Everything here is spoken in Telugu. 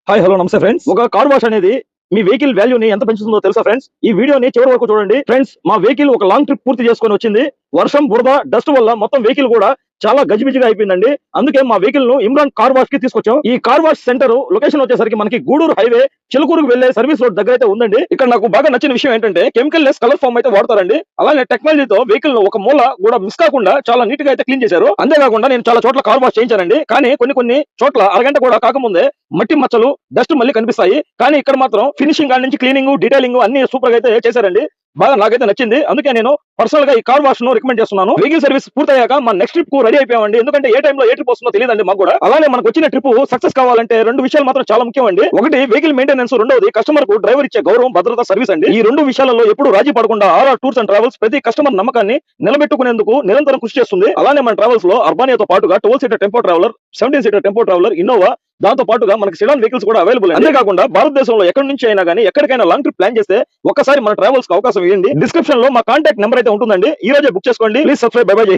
హాయ్ హలో నమస్తే ఫ్రెండ్స్. ఒక కార్ వాష్ అనేది మీ వెహికల్ వాల్యూని ఎంత పెంచుతుందో తెలుసా ఫ్రెండ్స్? ఈ వీడియోని చివరి వరకు చూడండి ఫ్రెండ్స్. మా వెహికల్ ఒక లాంగ్ ట్రిప్ పూర్తి చేసుకొని వచ్చింది. వర్షం, బురద, డస్ట్ వల్ల మొత్తం వెహికల్ కూడా చాలా గజిబిజిగా అయిపోయిందండి. అందుకే మా వెహికల్ ను ఇమ్రాన్ కార్ వాష్ కి తీసుకొచ్చాం. ఈ కార్ వాష్ సెంటర్ లొకేషన్ వచ్చేసరికి మనకి గూడూరు హైవే చిలుకూరుకు వెళ్లే సర్వీస్ రోడ్ దగ్గర అయితే ఉందండి. ఇక్కడ నాకు బాగా నచ్చిన విషయం ఏంటంటే కెమికల్ లెస్ కలర్ ఫామ్ అయితే వాడతారండి. అలానే టెక్నాలజీతో వెహికల్ ను ఒక మూల కూడా మిస్ కాకుండా చాలా నీట్ గా అయితే క్లీన్ చేశారు. అంతేకాకుండా నేను చాలా చోట్ల కార్ వాష్ చేయించానండి. కానీ కొన్ని చోట్ల అరగంట కూడా కాకముందే మట్టి మచ్చలు, డస్ట్ మళ్ళీ కనిపిస్తాయి. కానీ ఇక్కడ మాత్రం ఫినిషింగ్ కాడి నుంచి క్లీనింగ్, డీటెయిలింగ్ అన్ని సూపర్ గా అయితే చేశారండి. బాగా నాకైతే నచ్చింది. అందుకే నేను పర్సనల్ గా ఈ కార్ వాష్ ను రికమెండ్ చేస్తున్నాను. వెహికల్ సర్వీస్ పూర్తయ్యాక మన నెక్స్ట్ ట్రిప్ కు రెడీ అయిపోయామండి. ఎందుకంటే ఏ టైంలో ఏ ట్రిప్ వస్తుందో తెలియదండి మాకు కూడా. అలానే మనకు వచ్చిన ట్రిప్ సక్సెస్ కావాలంటే రెండు విషయాలు మాత్రం చాలా ముఖ్యం అండి. ఒకటి వెహికల్ మెయింటెనెన్స్, రెండోది కస్టమర్ కు డ్రైవర్ ఇచ్చే గౌరవం, భద్రత, సర్వీస్ అండి. ఈ రెండు విషయాలలో ఎప్పుడు రాజీ పడకుండా ఆర్ఆర్ టూర్స్ అండ్ ట్రావెల్స్ ప్రతి కస్టమర్ నమ్మకాన్ని నిలబెట్టుకునేందుకు నిరంతరం కృషి చేస్తుంది. అలానే మన ట్రావెల్స్ లో అర్బానియాతో పాటుగా 12 seater tempo traveller, 17 seater tempo traveller, Innova, దాంతో పాటుగా మనకి సెడాన్ వెహికల్స్ కూడా అవైలబుల్. అంతేకాకుండా భారతదేశంలో ఎక్కడి నుంచి అయినా కానీ ఎక్కడికైనా లాంగ్ ట్రిప్ ప్లాన్ చేస్తే ఒక్కసారి మన ట్రావెల్స్ కి అవకాశం ఇవ్వండి. డిస్క్రిప్షన్ లో మా కాంటాక్ట్ నెంబర్ అయితే ఉంటుందండి. ఈ రోజే బుక్ చేసుకోండి. Please subscribe. By by. జై హింద్.